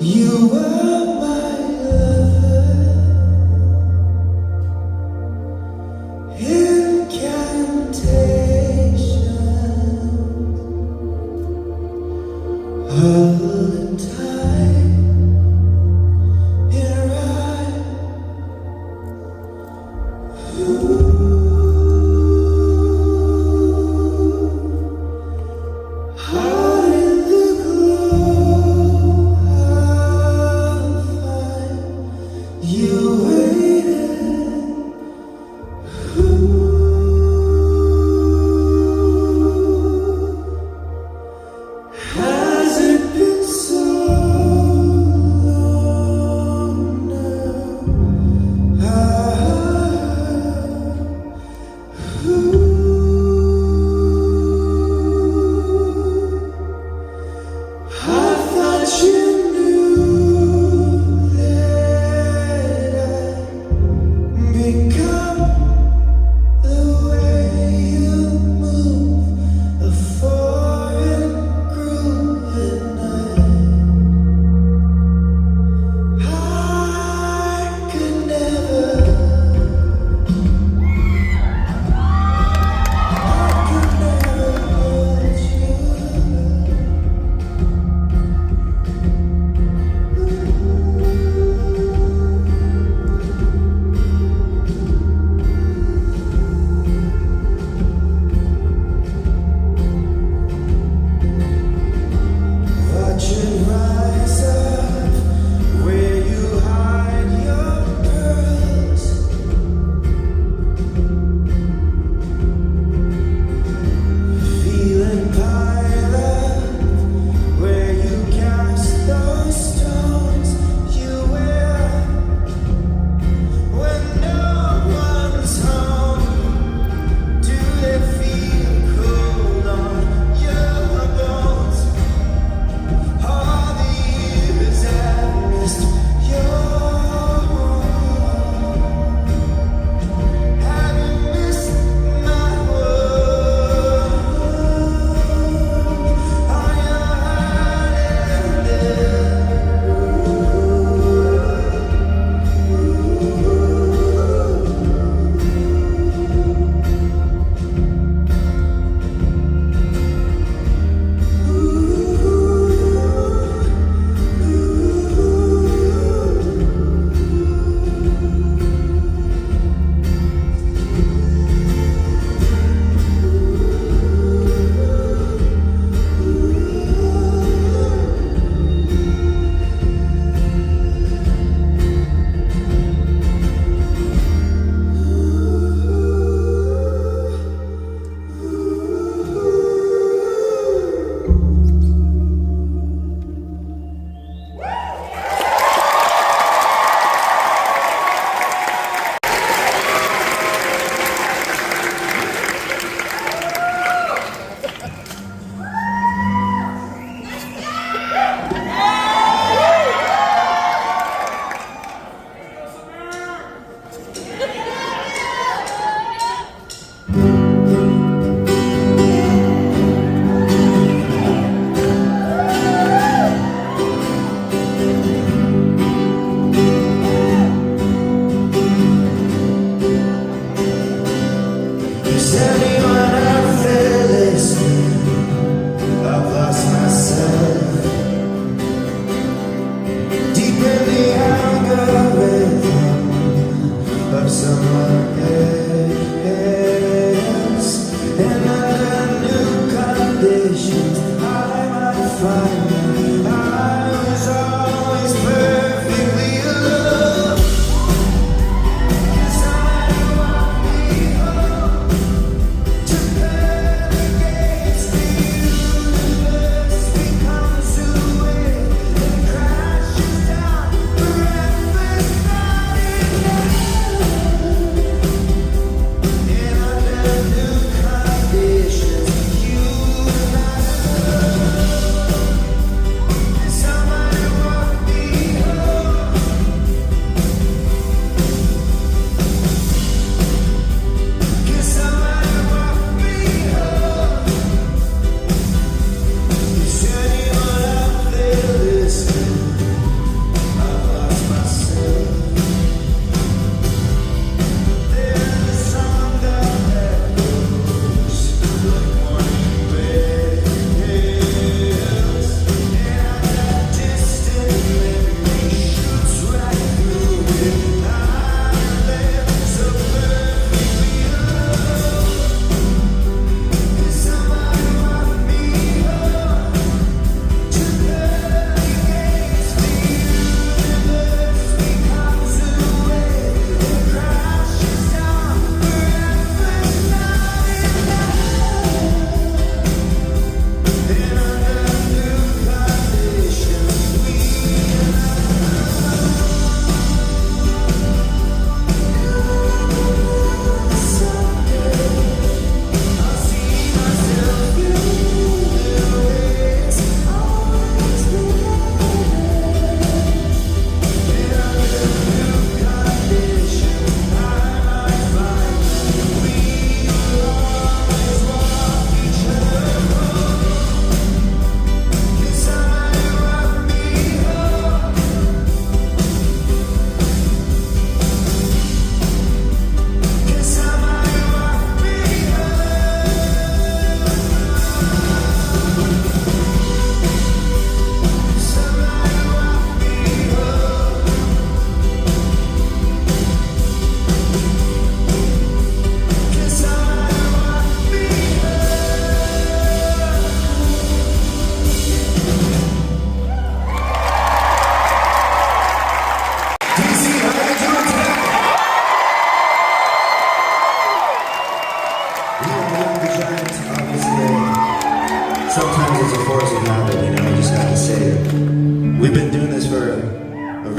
You were my lover, incantation all the time. Here out in the glow, I'll find you waiting. Has it been so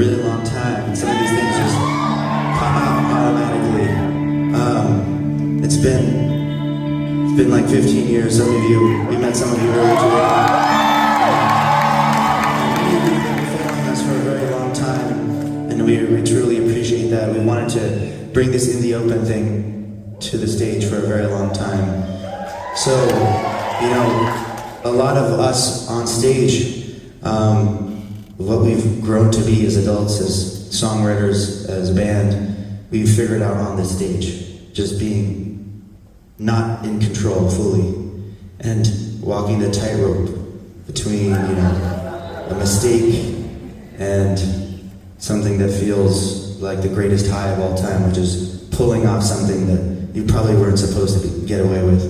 really long time. And some of these things just come out automatically. It's been like 15 years. Some of you, we met some of you earlier today. We've been following us for a very long time, and we truly appreciate that. We wanted to bring this In the Open thing to the stage for a very long time. So, you know, a lot of us on stage, what we've grown to be as adults, as songwriters, as a band, we've figured out on this stage, just being not in control fully, and walking the tightrope between, you know, a mistake and something that feels like the greatest high of all time, which is pulling off something that you probably weren't supposed to get away with,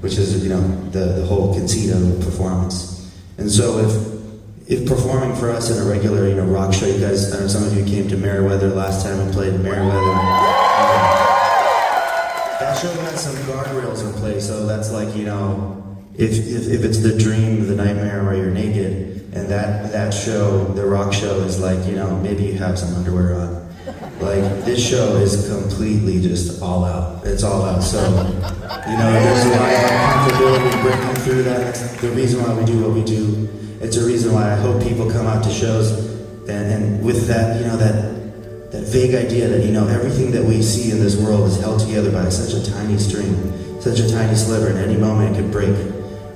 which is, you know, the whole conceit of performance. And so if performing for us in a regular, you know, rock show, you guys, I know some of you came to Merriweather last time and played Merriweather. That show had some guardrails in place, so that's like, you know, if it's the dream, the nightmare, or you're naked, and that show, the rock show, is like, you know, maybe you have some underwear on. Like, this show is completely just all out. It's all out. So, you know, there's a lot of comfortability breaking through that. That's the reason why we do what we do. It's a reason why I hope people come out to shows and with that, you know, that vague idea that, you know, everything that we see in this world is held together by such a tiny string, such a tiny sliver, and any moment it could break.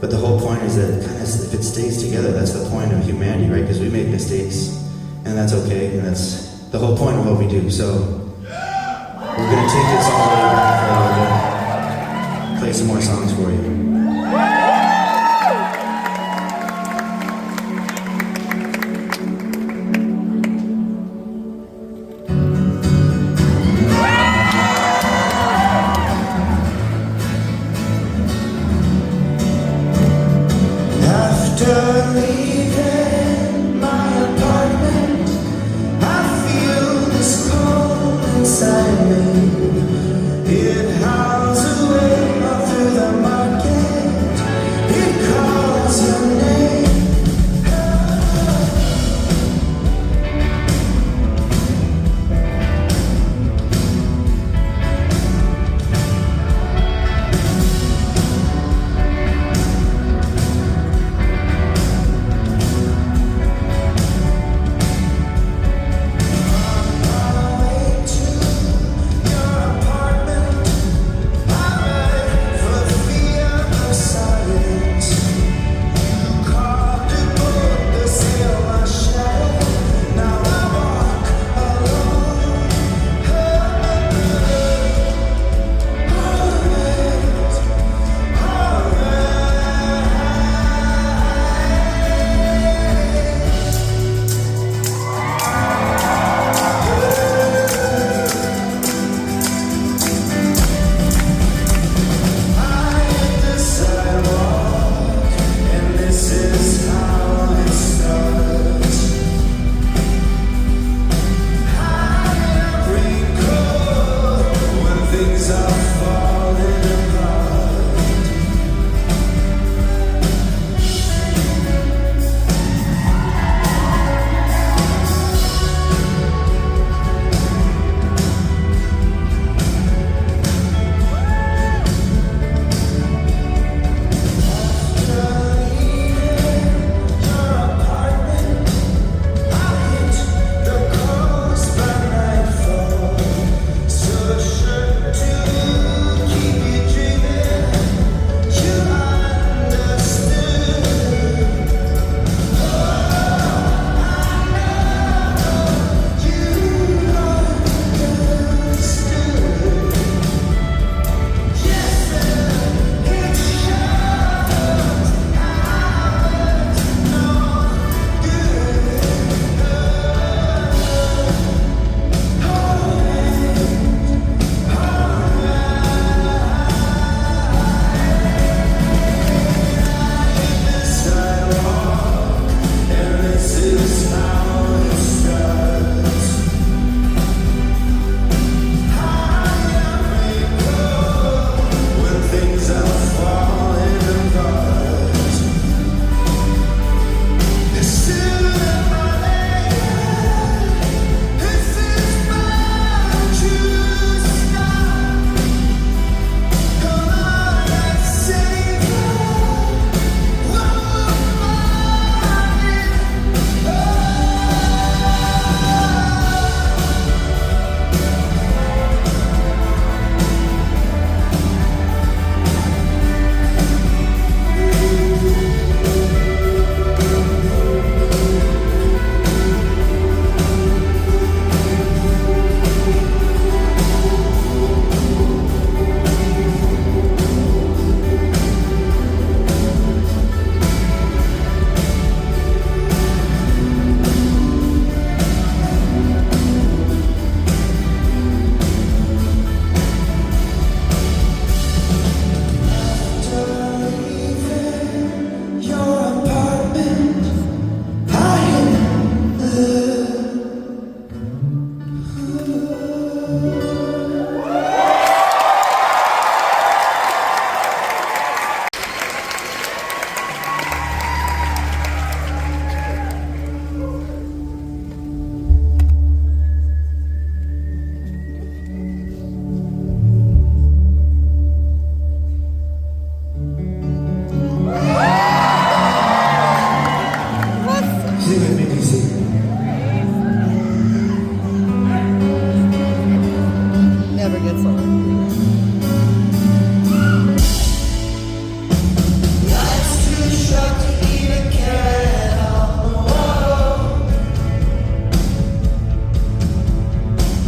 But the whole point is that kind of, if it stays together, that's the point of humanity, right? Because we make mistakes, and that's okay, and that's the whole point of what we do. So we're gonna take this all the way back for a little bit, play some more songs for you. After leaving my apartment, I feel this cold inside me. It howls away all through the market. Sing with me, DC. Never gets old. Life's too short to even care at all.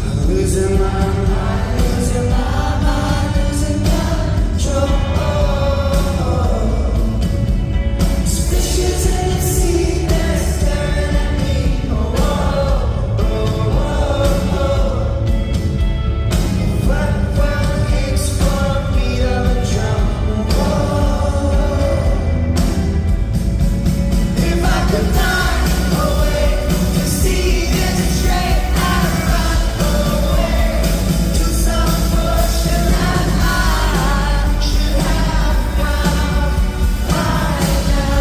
I'm losing my mind, losing my mind, losing control. Suspicious in the sea, they're staring at me. Oh, oh, oh, oh. Flat ground aches for a beat of a drum. If I could find a way to see this straight, I'd run away to some ocean that I should have found by now.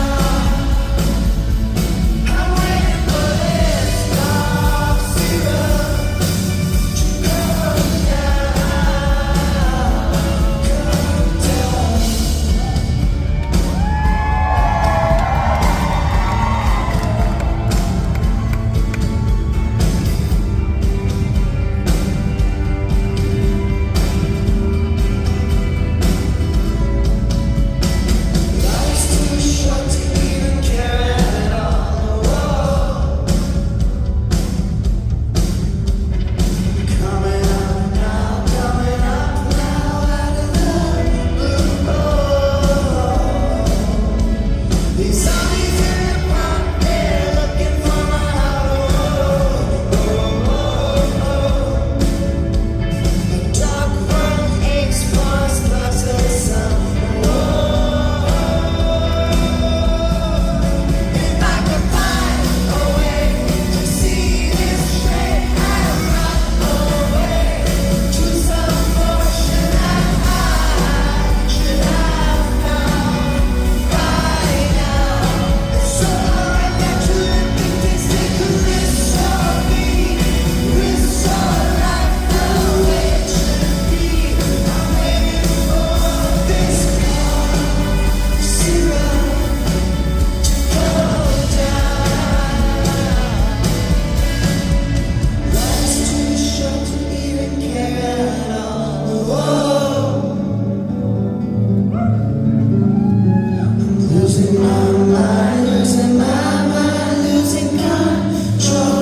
I'm waiting for this cough syrup to go down, go down. Life's too short to even care at all. Coming up now out of the blue. These zombies in the park, they're looking for my heart. The dark road aches for us, but to the sun. If I could find a way to see this straight, I'd run away to some ocean that I should have found by now. So right back to the big things, take a risk on me, risk on life the way it should be. I'm waiting for this cough syrup to go down. Life's too short to even care at all. I'm losing my mind, losing control.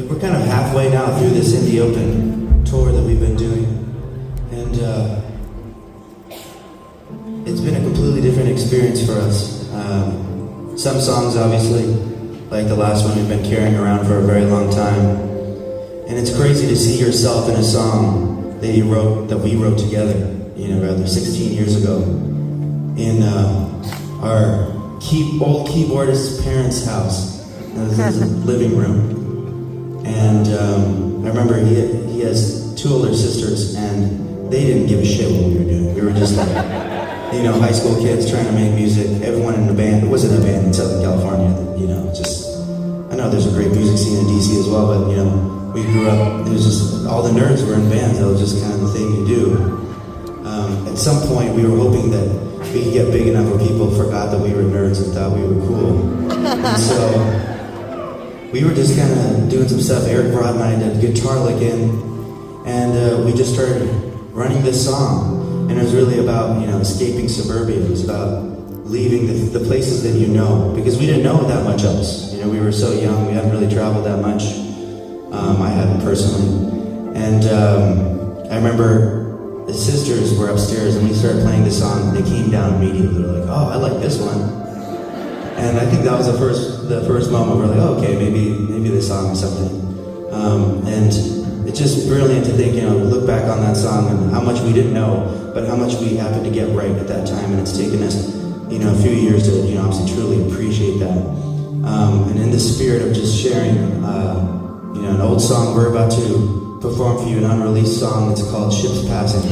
We're kind of halfway now through this Indie Open tour that we've been doing, and it's been a completely different experience for us. Some songs, obviously, like the last one, we've been carrying around for a very long time, and it's crazy to see yourself in a song that we wrote together, rather 16 years ago, in our old keyboardist's parents' house. This is his living room. And I remember he has two older sisters, and they didn't give a shit what we were doing. We were just like, high school kids trying to make music. Everyone in the band, it wasn't a band in Southern California, I know there's a great music scene in DC as well, but we grew up, it was just, all the nerds were in bands. That was just kind of the thing you do. At some point, we were hoping that we could get big enough where people forgot that we were nerds and thought we were cool. And so we were just kind of doing some stuff. Eric brought my guitar lick in, and we just started running this song. And it was really about, escaping suburbia. It was about leaving the places that you know, because we didn't know that much else. We were so young, we hadn't really traveled that much. I hadn't personally. And I remember the sisters were upstairs and we started playing this song, and they came down immediately. They were like, oh, I like this one. And I think that was the first moment where we're like, oh, okay, maybe this song is something. And it's just brilliant to think, look back on that song and how much we didn't know, but how much we happened to get right at that time. And it's taken us, a few years to, obviously truly appreciate that. And in the spirit of just sharing, an old song, we're about to perform for you an unreleased song. It's called Ships Passing.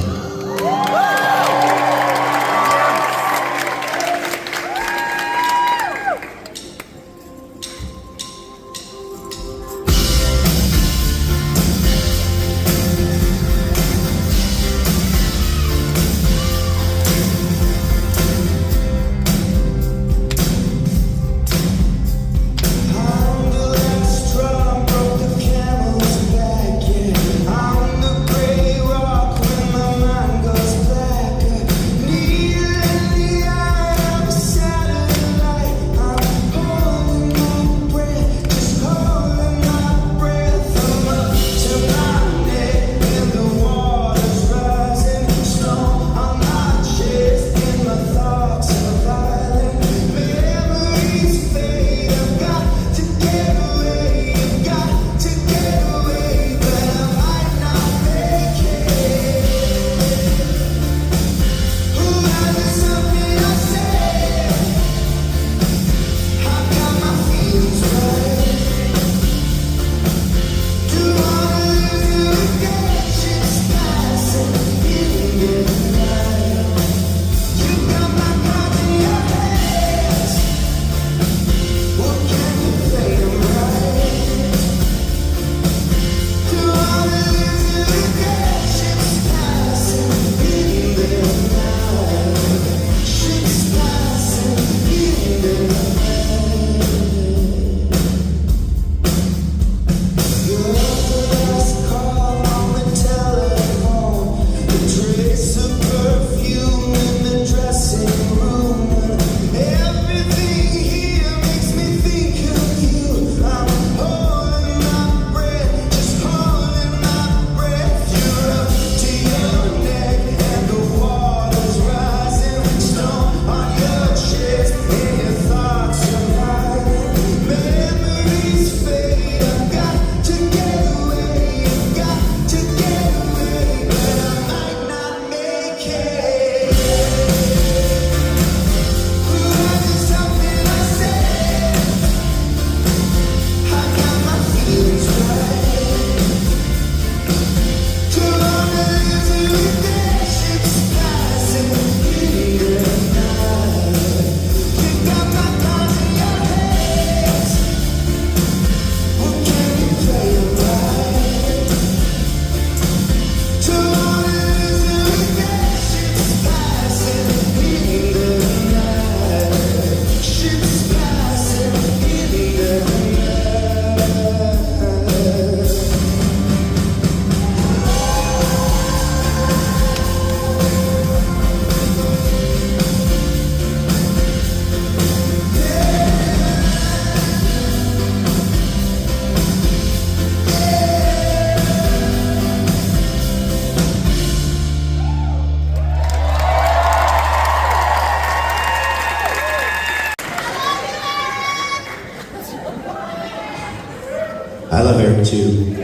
I love Eric too.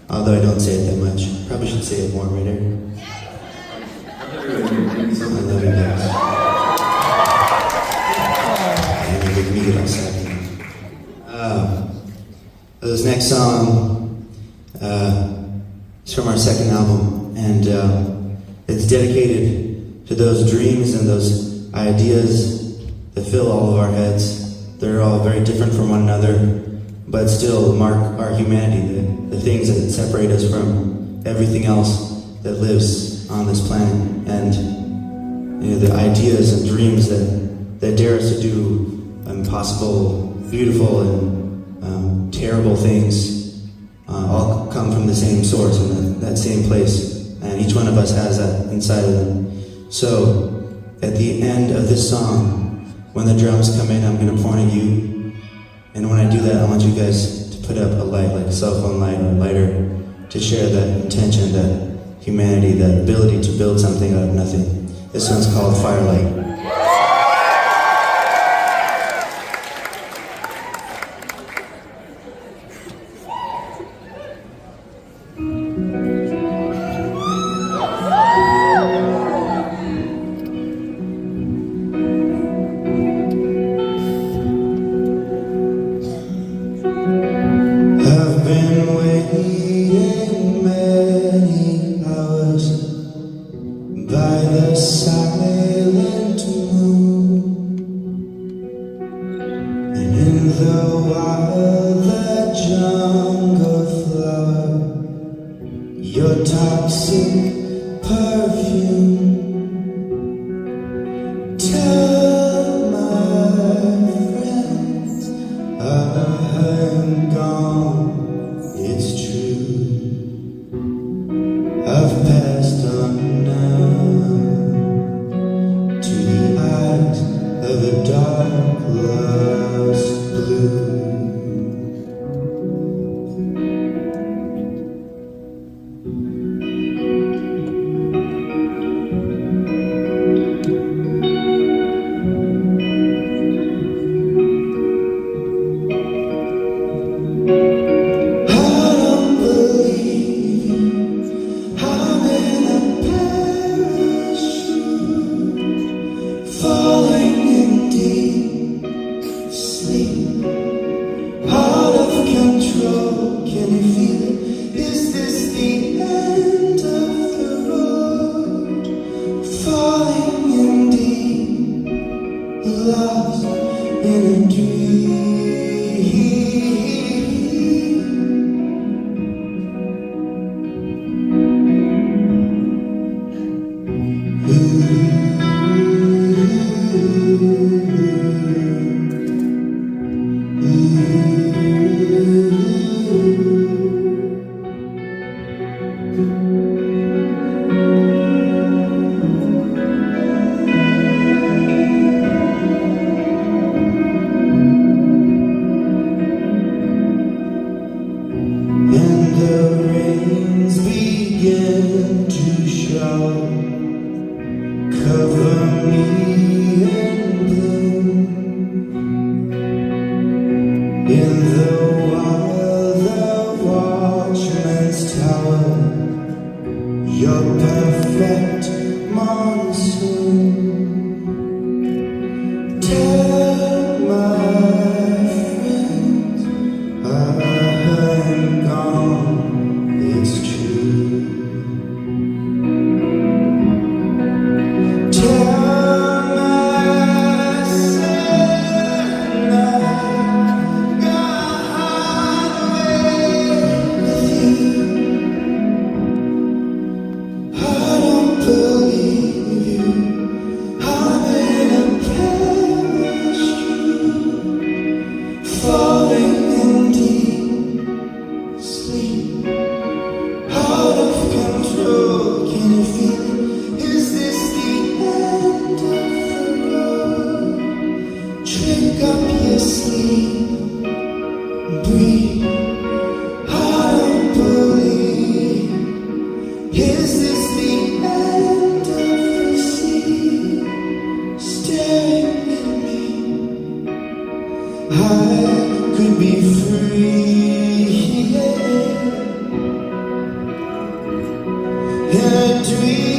Although I don't say it that much. Probably should say it more, right, Eric? I love you guys. This next song is from our second album, and it's dedicated to those dreams and those ideas that fill all of our heads. They're all very different from one another, but still mark our humanity, the things that separate us from everything else that lives on this planet, and the ideas and dreams that dare us to do impossible, beautiful, and terrible things all come from the same source and that same place, and each one of us has that inside of them. So at the end of this song, when the drums come in, I'm going to point at you, and when I do that, I want you guys to put up a light, like a cell phone light or a lighter, to share that intention, that humanity, that ability to build something out of nothing. This one's called Firelight. I've been waiting many hours by the silent moon, and in the wild, that jungle flower, your toxic perfume. Tell my friends I'm gone, it's true, I've passed on now to the eyes of a dark lost blue. Falling in deep sleep, out of control. Can you feel it? Is this the end of the road? Falling in deep, lost in a dream. And the rains begin to shower, cover me in bloom. In the wild, the watchman's tower, your perfect monsoon. Tell my friends I'm gone, it's true. Tell my son I've gone away with you. I don't believe you, I'm in a parachute, falling in deep sleep, out of control. Can you feel it? Is this the end of the road? Trick up your sleep, breathe. I don't believe. Is this the end of the sea? Staring at me, I could be free, in a dream.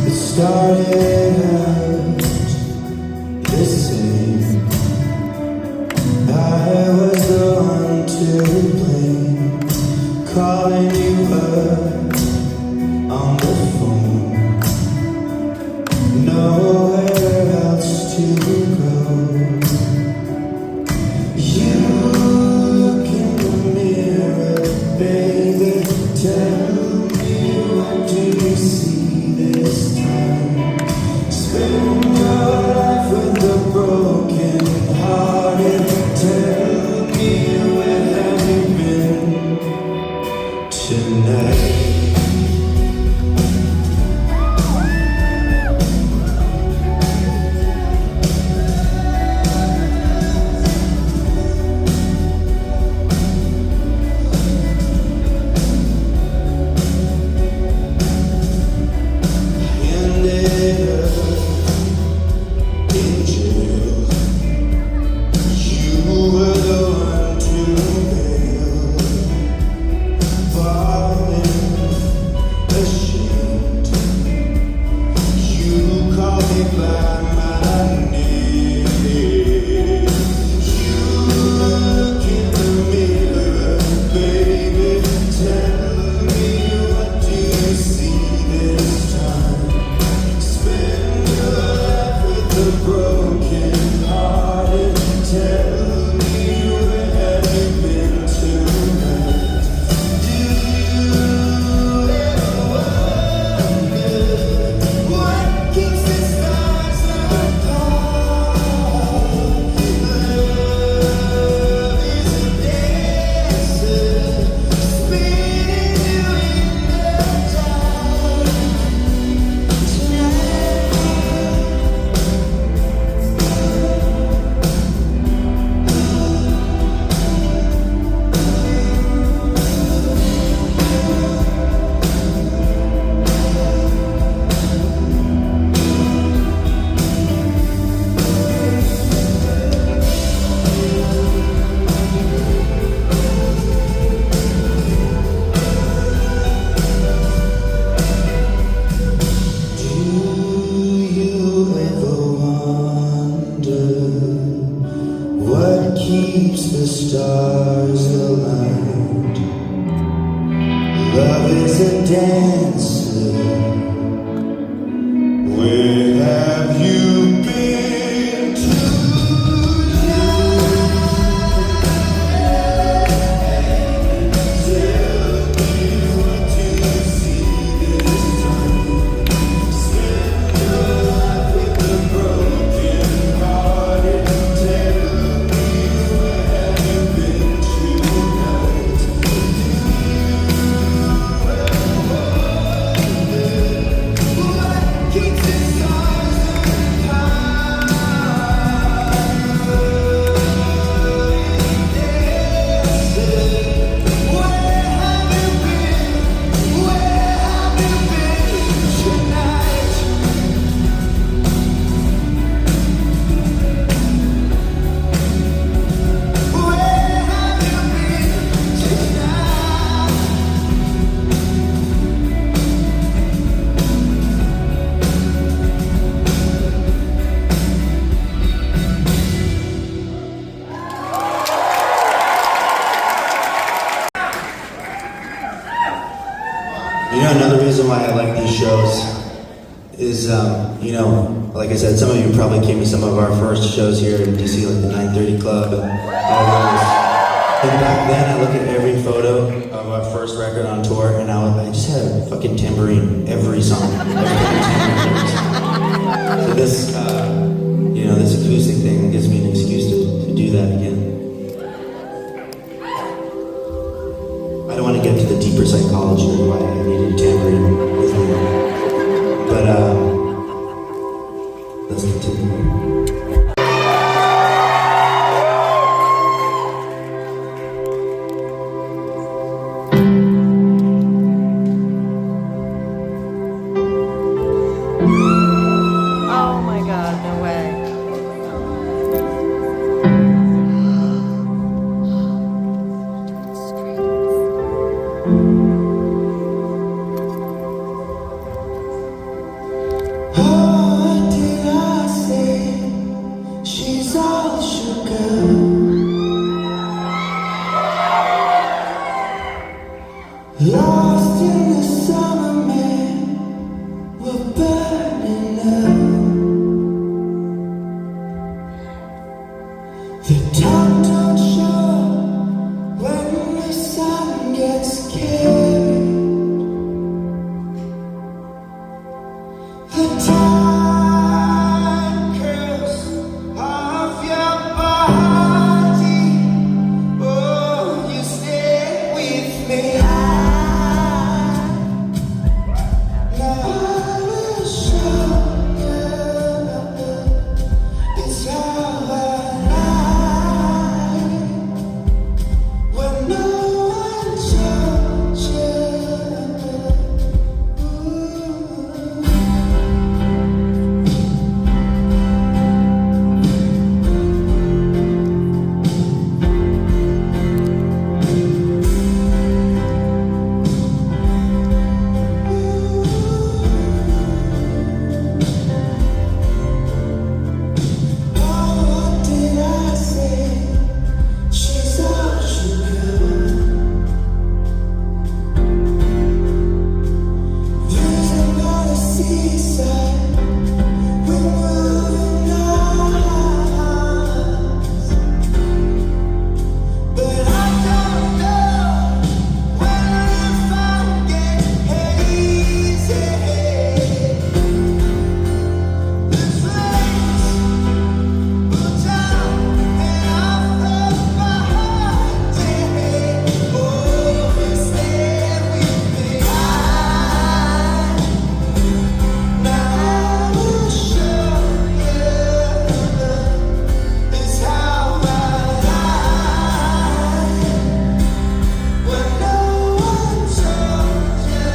It started out the same. I was the one to blame, calling you up on the phone. Nowhere else to go. You look in the mirror, baby. Tell me, what do you see this time? Spend your life with the broken hearted. Tell me, where have you been tonight? Keeps the stars aligned. Love is a dancer. Where have you been Tell me, what do you see this time? Spend your life with the broken hearted. Tell me, where have you been tonight? You know, another reason why I like these shows is, you know, like I said, some of you probably came to some of our first shows here in DC, like the 930 Club and all those. And back then, I look at every photo of our first record on tour, and I just had a fucking tambourine every song. So this, you know, this acoustic thing gives me an excuse to do that again. I don't want to get to the deeper psychology of why I needed a tambourine with me. But, let's continue. Oh my god, no way. What did I say? She's all sugar. Lost in the summer, man, we're burning up. The top don't show when the sun gets carried. The tide curls off your body. Oh, you stay with me. Now I will show you it's how I like when no one shows you. What did I say? She's all sugar. Vision by the seaside, we're moving north. But I don't know when if I get hazy. The flames will down and off the body. Oh, you stay with me. Now I will show you it's how I like when no one told you.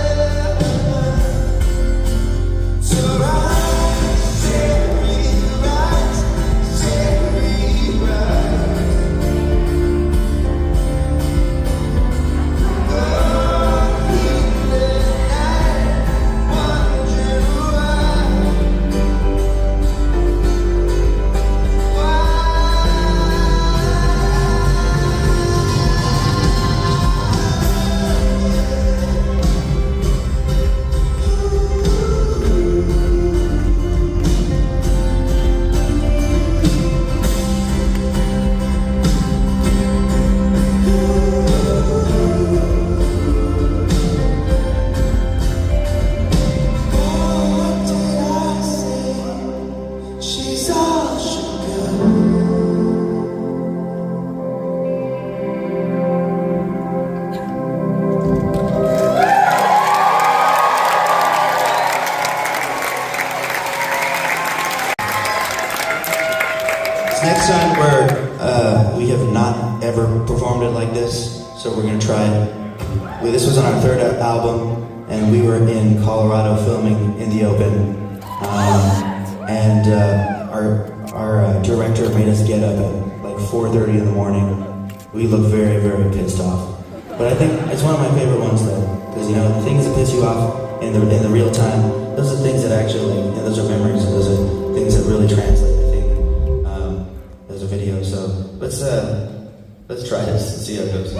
So right, Jerry, right, Jerry, right. Oh, in the night, wondering what did I say? She's all sugar. This next song we have not ever performed it like this, so we're gonna try it. This was on our third album, and we were in Colorado filming in the open. And our director made us get up at like 4:30 in the morning. We look very, very pissed off. But I think it's one of my favorite ones though, because you know, the things that piss you off in the real time, those are things that actually, you know, those are memories, and those are things that really translate, I think. There's a video, so let's try this and see how it goes.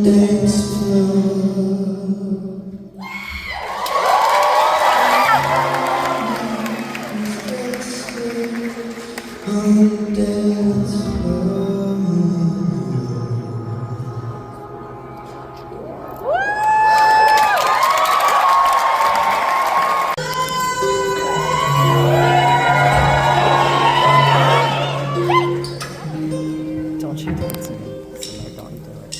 dance floor. On dance floor. Don't you do it to me. Zima, don't do it.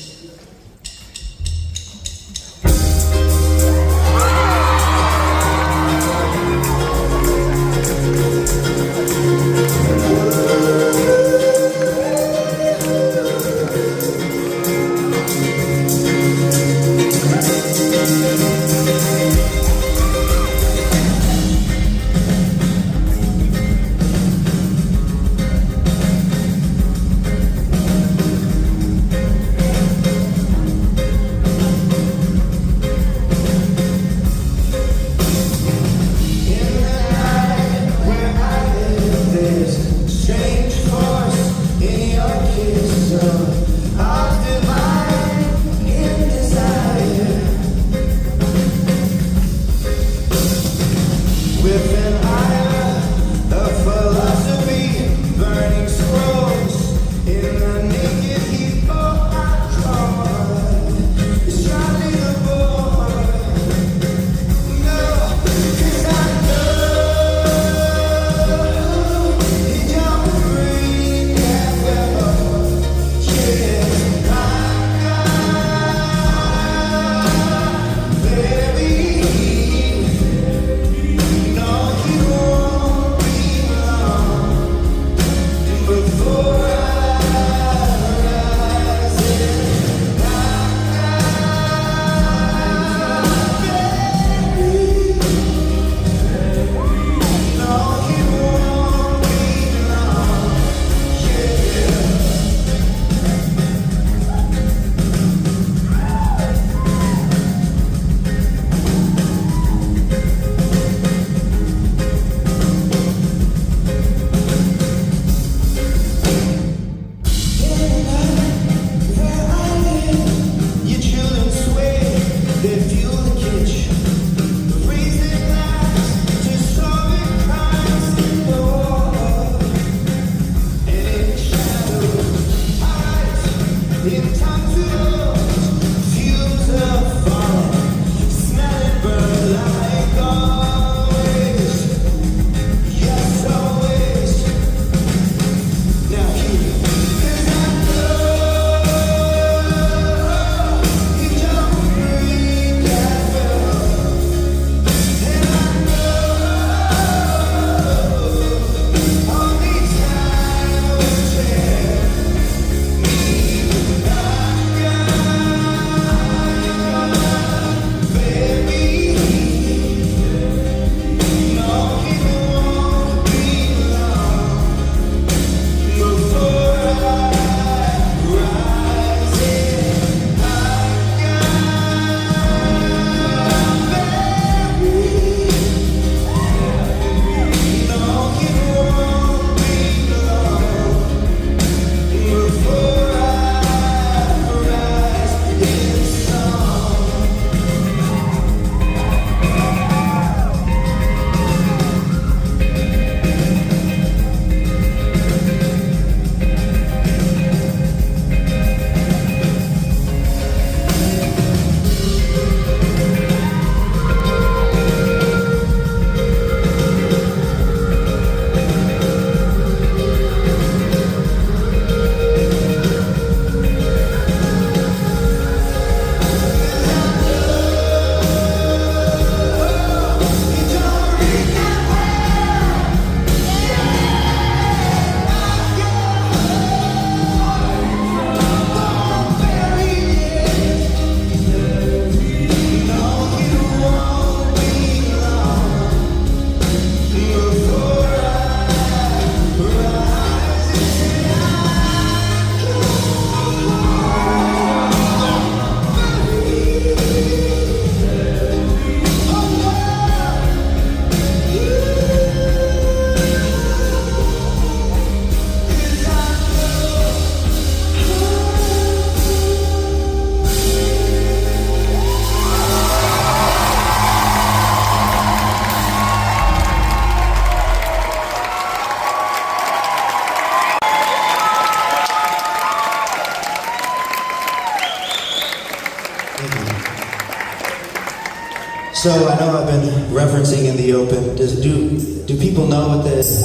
So I know I've been referencing In the Open. Do people know what the In the Open is?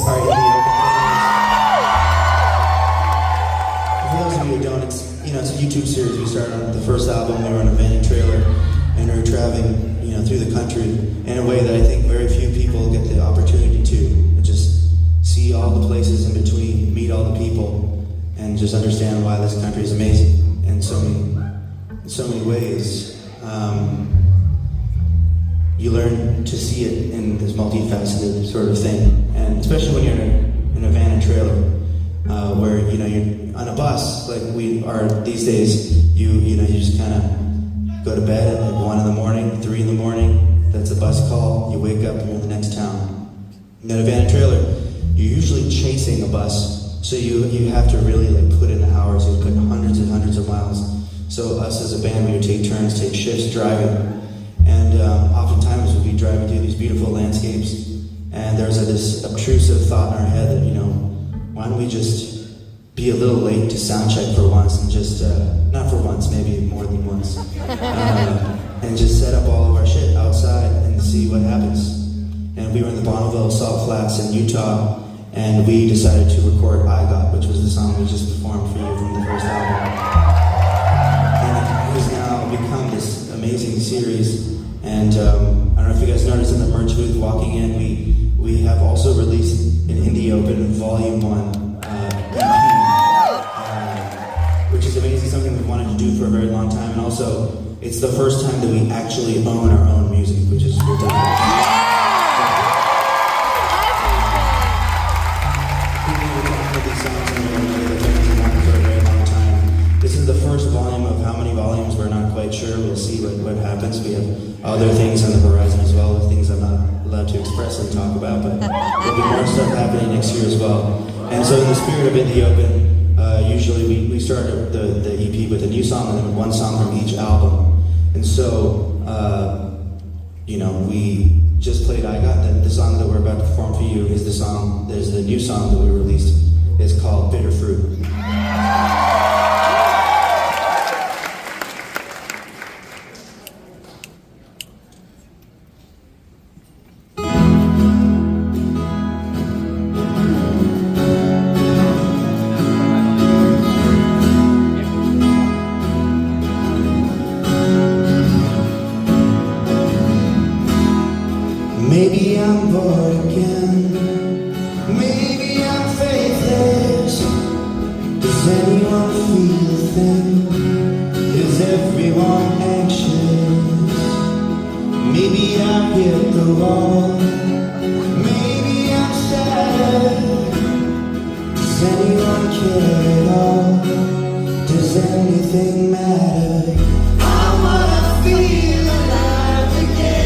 For those of you who don't, it's a YouTube series. We started on the first album. We were in a van and trailer, and we were traveling through the country in a way that I think very few people get the opportunity to. Just see all the places in between, meet all the people, and just understand why this country is amazing in so many ways. You learn to see it in this multifaceted sort of thing, and especially when you're in a van and trailer, where you're on a bus like we are these days. You just kind of go to bed at 1 in the morning, 3 in the morning. That's a bus call. You wake up and you're in the next town. And in a van and trailer, you're usually chasing a bus, so you have to really put in hours. You put hundreds and hundreds of miles. So us as a band, we would take turns, take shifts driving. And oftentimes we'd be driving through these beautiful landscapes, and there's this obtrusive thought in our head that, why don't we just be a little late to sound check for once, and just, not for once, maybe more than once, and just set up all of our shit outside and see what happens. And we were in the Bonneville Salt Flats in Utah, and we decided to record I Got, which was the song we just performed for you from the first album. And it has now become this amazing series. And I don't know if you guys noticed in the merch booth walking in, we have also released an Indie Open Volume 1 EP, which is amazing, something we've wanted to do for a very long time. And also, it's the first time that we actually own our own music, which is ridiculous. This is the first volume of how many volumes, we're not quite sure. We'll see what happens. We have other things on the horizon as well, things I'm not allowed to expressly talk about, but there'll be more stuff happening next year as well. And so in the spirit of In the Open, usually we start the EP with a new song and then one song from each album. And so, we just played I Got. The song that we're about to perform for you is the new song that we released. It's called Bitter Fruit. Maybe I'm born again, maybe I'm faithless. Does anyone feel a thing? Is everyone anxious? Maybe I hit the wall, maybe I'm shattered. Does anyone care at all? Does anything matter? I wanna feel alive again.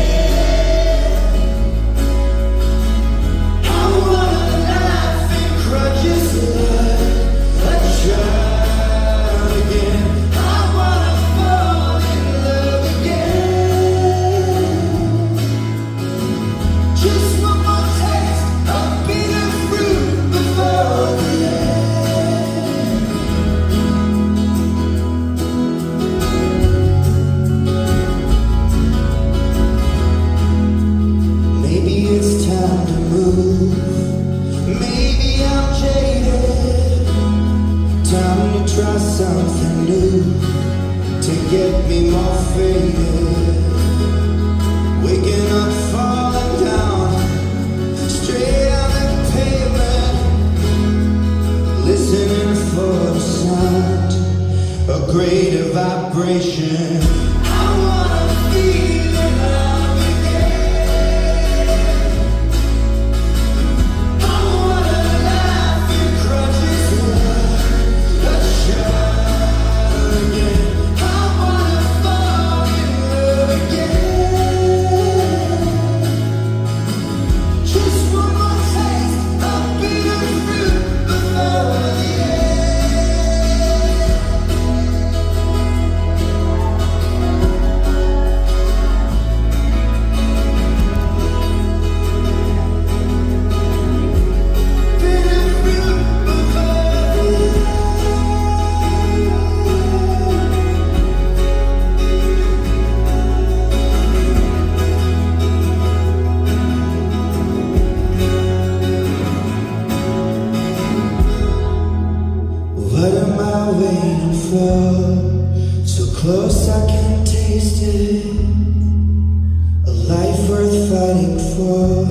before.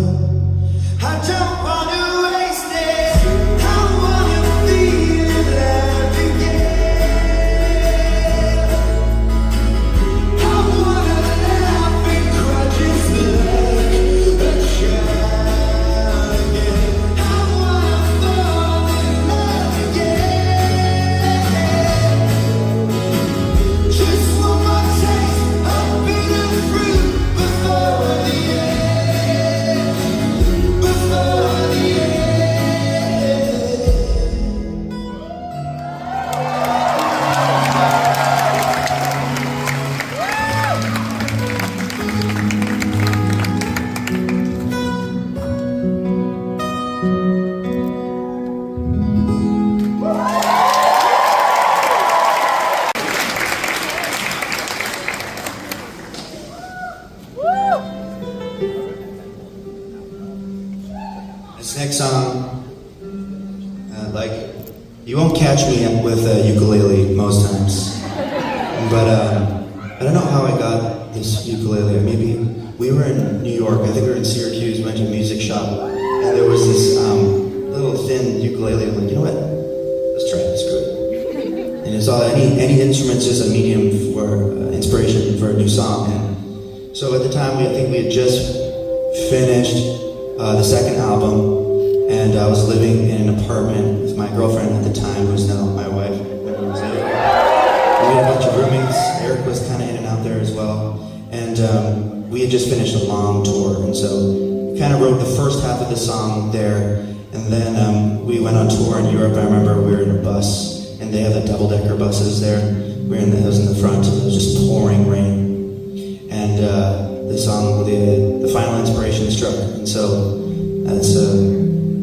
I don't wanna waste it. I wanna feel alive again. I wanna laugh and cry just like a child again. I wanna fall in love again. Just one more taste of bitter fruit before the end. Before the end. This next song, you won't catch me with a ukulele most times, but I don't know how I got this ukulele. Maybe we were in New York. I think we were in Syracuse. Went to a music shop, and there was this little thin ukulele. I'm like, you know what? Let's try it. Screw it. And it's all any instrument's just a medium for inspiration for a new song. And so at the time, I think we had just finished the second album, and I was living in an apartment with my girlfriend at the time, who's now my wife. We had a bunch of roommates. Eric was kind of in and out there as well, and we had just finished a long tour, and so we kind of wrote the first half of the song there, and then we went on tour in Europe. I remember we were in a bus, and they have the double-decker buses there. I was in the front, and it was just pouring rain, and the song, the final inspiration struck, and so that's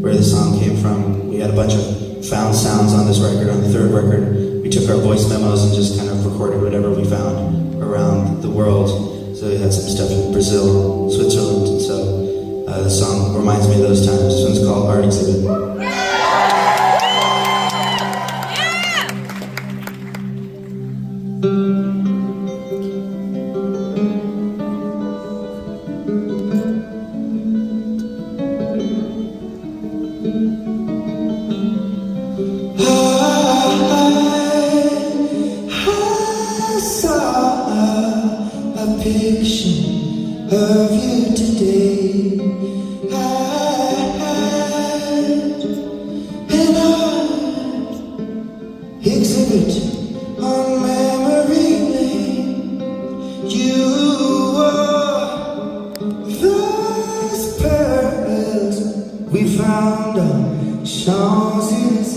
where the song came from. We had a bunch of found sounds on this record. On the third record, we took our voice memos and just kind of recorded whatever we found around the world. So we had some stuff in Brazil, Switzerland, and so the song reminds me of those times. This one's called Art Exhibit. I saw a picture of you today. An art exhibit on memory lane. You wore those pearls we found on Champs-Élysées,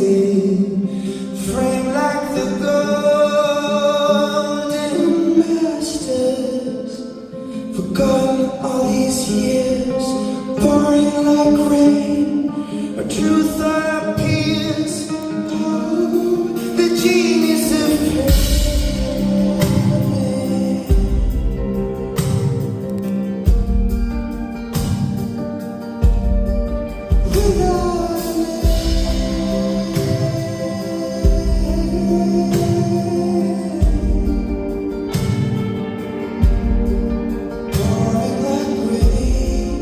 framed like the golden masters, forgotten all these years, pouring like rain, a truth that appears. Oh, the genius of pouring like rain.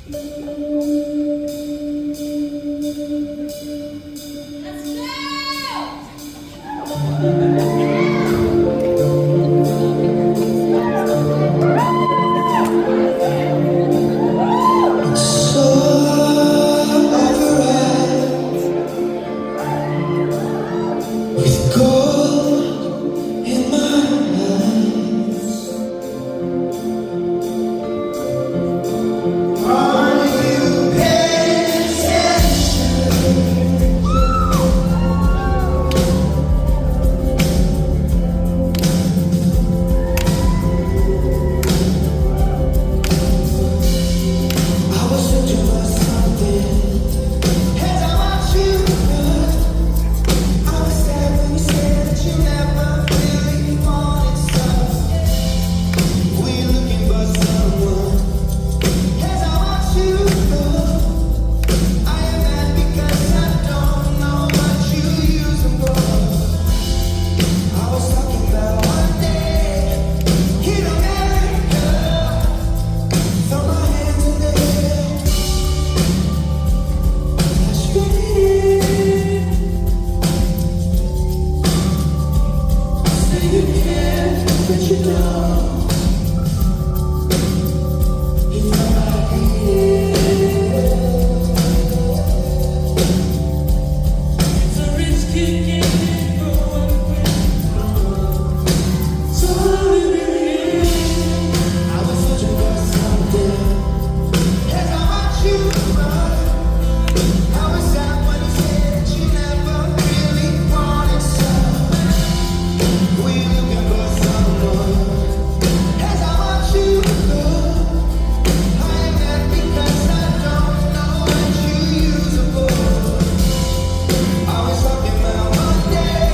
With gold in my eyes, are you paying attention? I was searching for something, and I want you to know. I was sad when you said that you never really wanted some. Were you looking for someone? Yes, I want you to know. I am mad because I don't know what you use them for. I was talking about one day in America. Throw my hands in the air. That's right. Say you can, but you don't. You know I can. It's a risk you can't go away. So I was searching for something, and I want you to know. I was sad when you said that you never really wanted some. Were you looking for someone? Yes, I want you to know. I am mad because I don't know what you use them for. I was talking about one day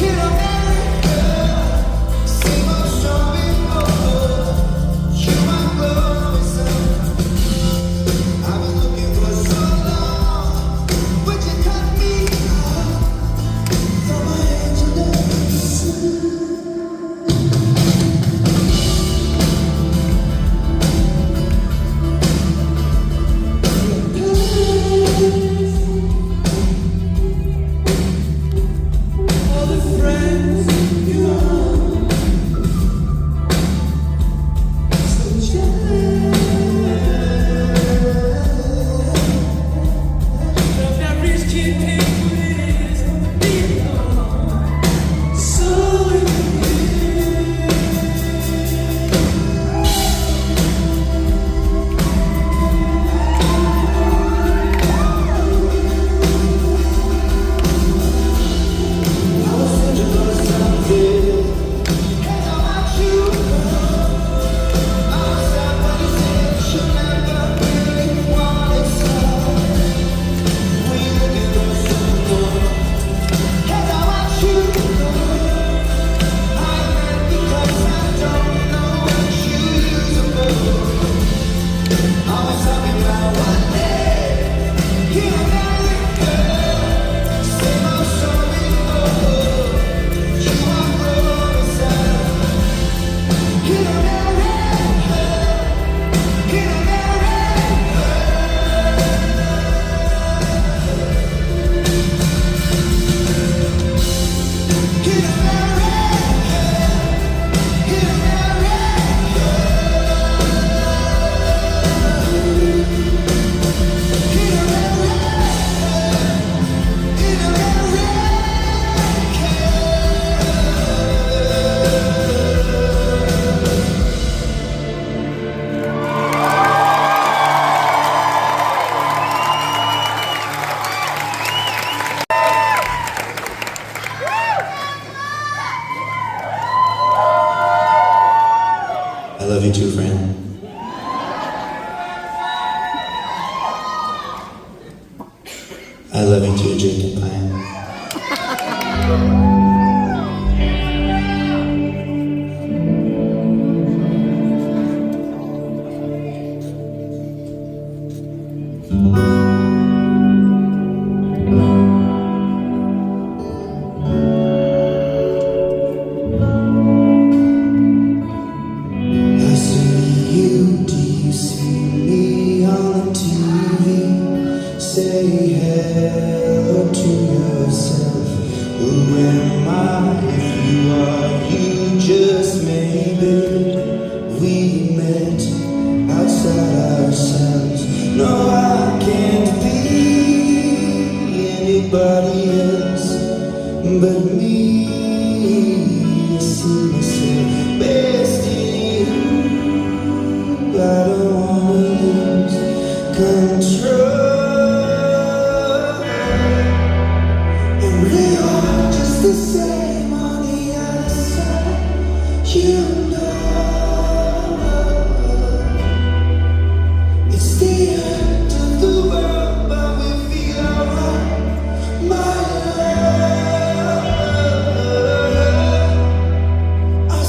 in America. Same old story before. You are going some. I've been looking for so long. Would you cut me off? Throw my hands in the air. All the friends you own, so jealous. That rich kid can't put his feet on. So I was searching for something, and I want you to know. I was sad when you said that you never really wanted some. Were you looking for someone? And I want you to know. I'm mad because I don't know what you use them for. I was talking about one day in America. Same old story before. You are growing some. In America, in America, in America, in I love you too, friend. I love you too, Jake and Pine. I see you, do you see me? but me. I see myself best in you. I don't wanna lose control. And we are just the same on the other side. You know, it's the end of the world, but we feel alright. My love, I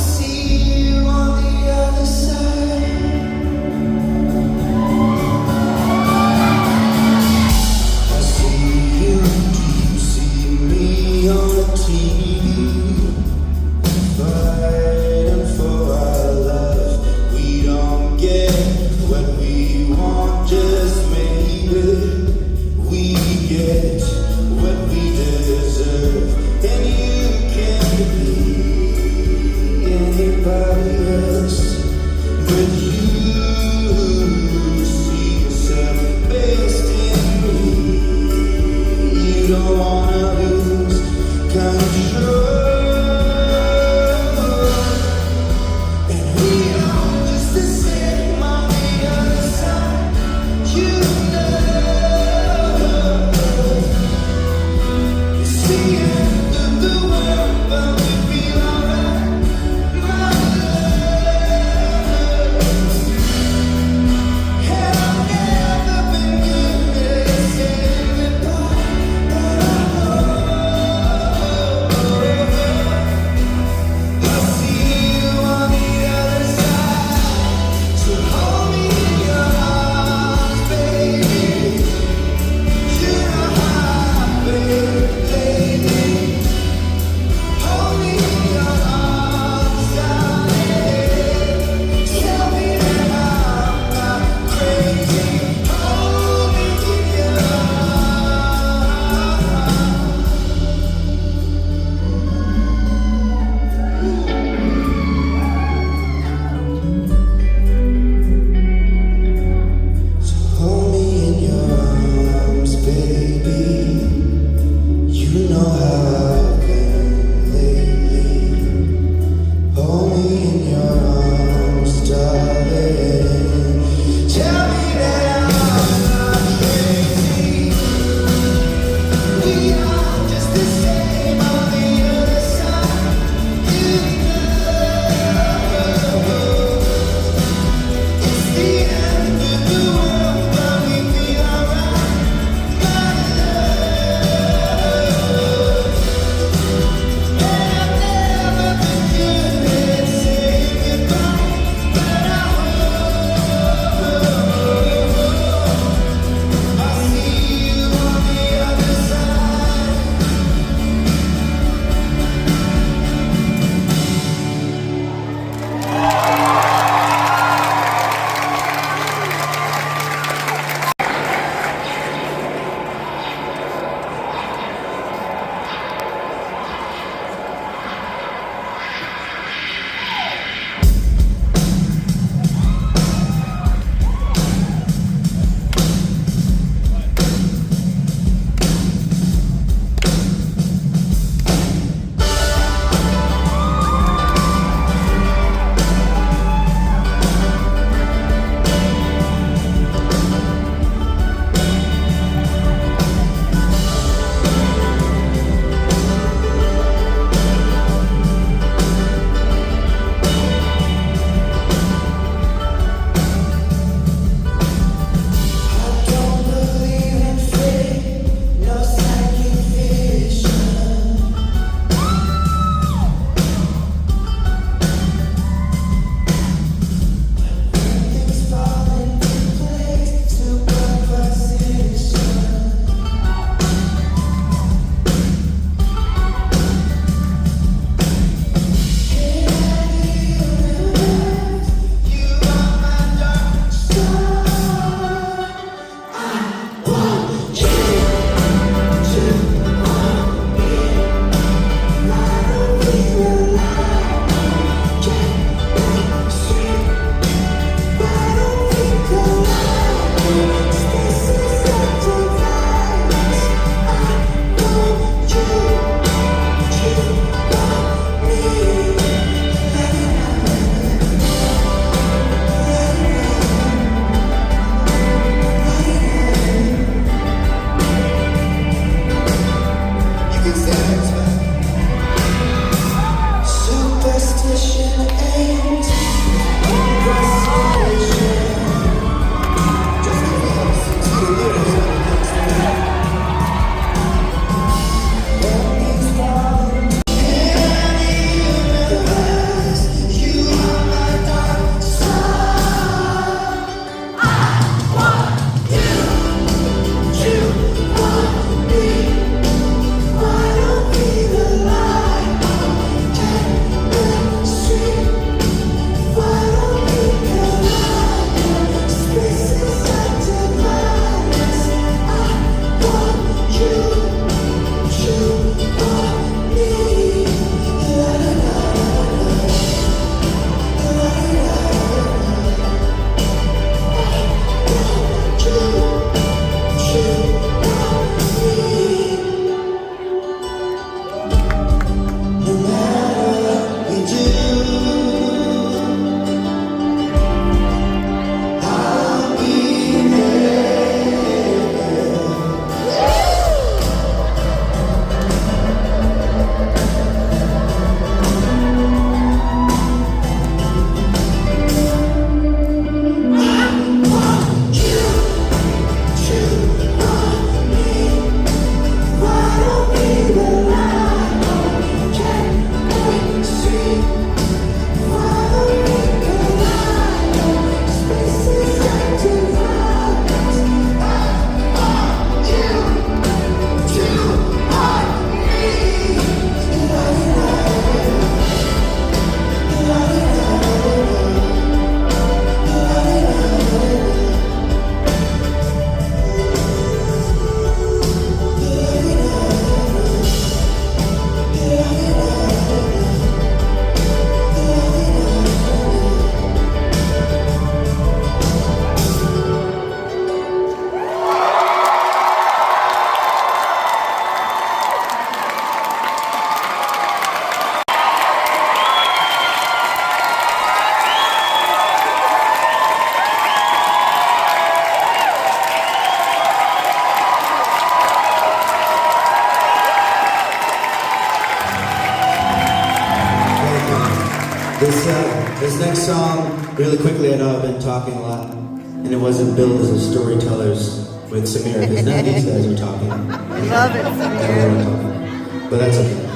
this next song, really quickly, I know I've been talking a lot, and it wasn't billed as a storytellers with Samir, because none of these guys are talking. I love it, Samir. But that's okay.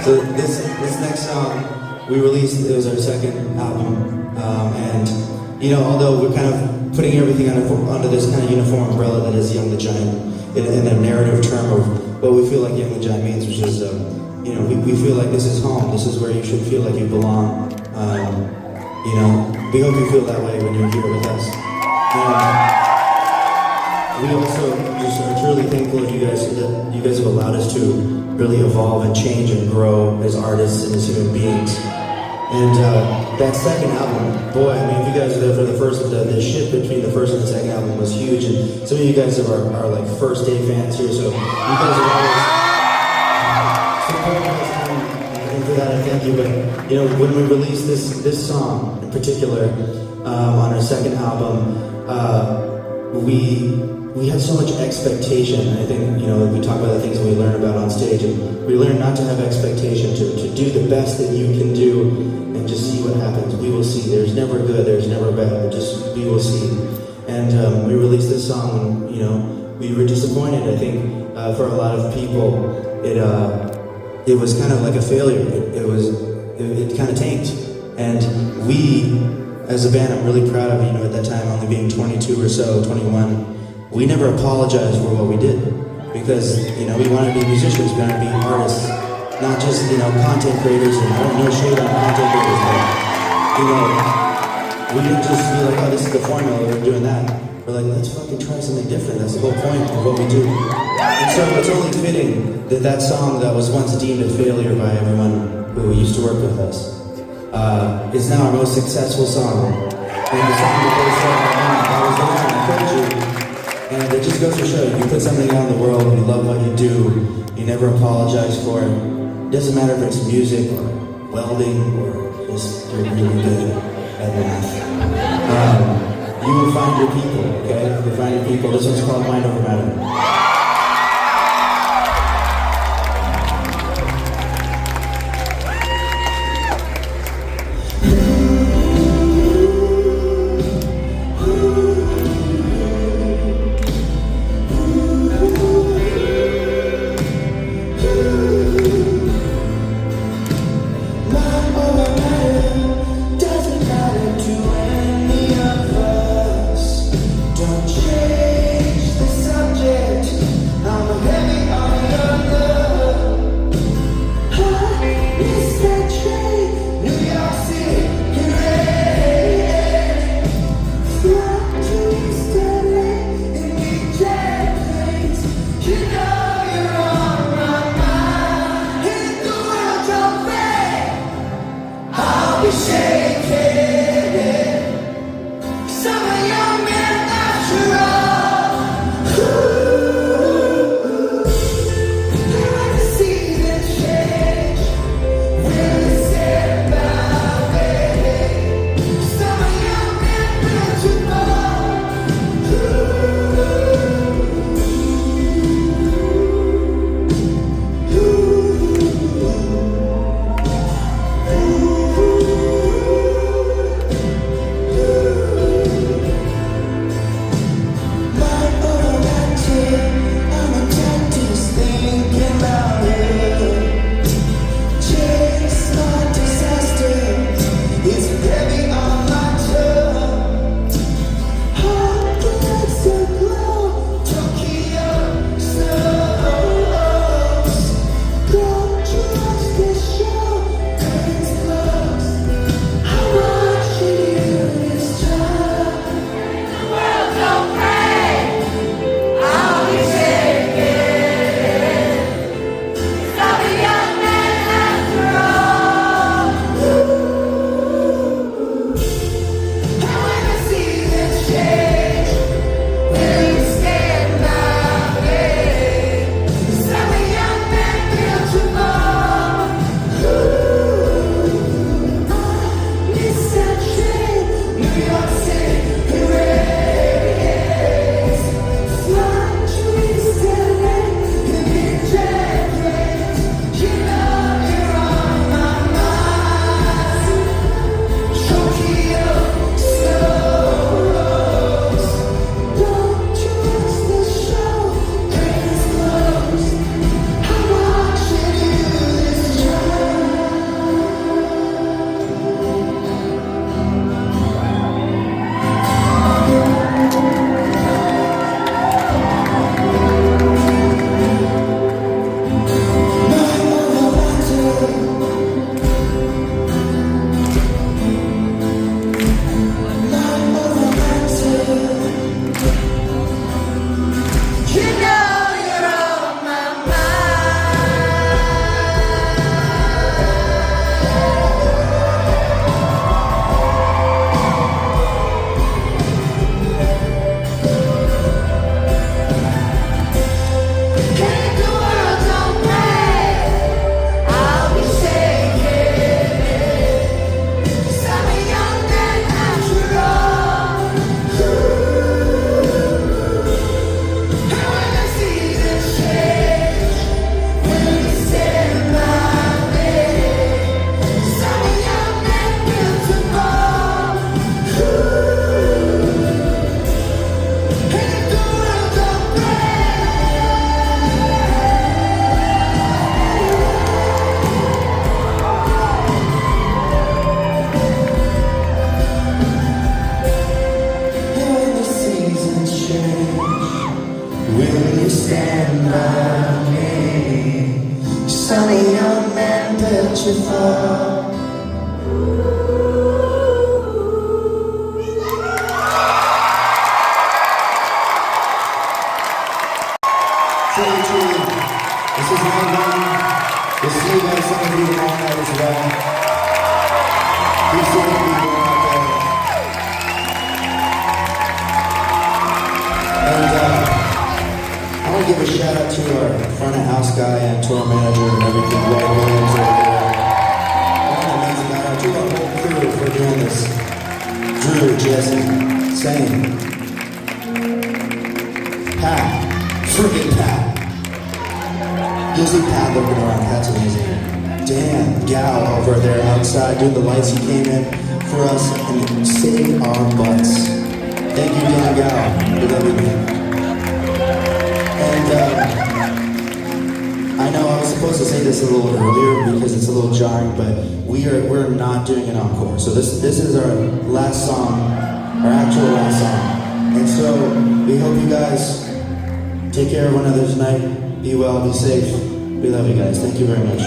So this next song we released, it was our second album, and you know, although we're kind of putting everything under this kind of uniform umbrella that is Young the Giant, in a narrative term of what we feel like Young the Giant means, which is, you know, we feel like this is home, this is where you should feel like you belong. You know, we hope you feel that way when you're here with us. We also just are truly thankful that you guys have allowed us to really evolve and change and grow as artists and as human beings. And that second album, boy, I mean, if you guys are there for the first, the shift between the first and the second album was huge. And some of you guys are like first day fans here, so you guys are always supporting us, and for that I thank you. But you know, when we released this song in particular on our second album, we had so much expectation. I think, you know, we talk about the things that we learn about on stage, and we learn not to have expectation, to do the best that you can do, and just see what happens. We will see. There's never good, there's never bad, just we will see. And we released this song, and, you know, we were disappointed. I think for a lot of people, it was kind of like a failure. It kind of tanked. And we, as a band, I'm really proud of, you know, at that time only being 22 or so, 21, we never apologized for what we did, because, you know, we want to be musicians, we want to be artists, not just, you know, content creators. And I don't know shade on content creators, but, you know, we didn't just be like, oh, this is the formula, we're doing that. We're like, let's fucking try something different. That's the whole point of what we do. And so it's only fitting that that song that was once deemed a failure by everyone who used to work with us is now our most successful song. And the song that was the one I told you. And it just goes to show, you put something out in the world, you love what you do, you never apologize for it. It doesn't matter if it's music or welding or just you're really good at math. You will find your people, okay? You'll find your people. This one's called Mind Over Matter. Change the subject. you fall. Truly, truly, this is my one. We'll see you guys some of you tomorrow night as well. Keep seeing people out there. And I want to give a shout out to our front of house guy and tour manager and everything, Lloyd Williams over there. What an amazing guy. To our whole crew for doing this. Drew, Jesse, Sane, Pat, friggin' Pat. You'll see Pat looking around. Pat's amazing. Dan, Gal over there outside doing the lights. He came in for us and saved our butts. Thank you, Dan, Gal. We love you, man. And I know I was supposed to say this a little earlier because it's a little jarring, but we're not doing an encore. So this is our last song, our actual last song. And so we hope you guys take care of one another tonight. Be well, be safe. We love you guys. Thank you very much.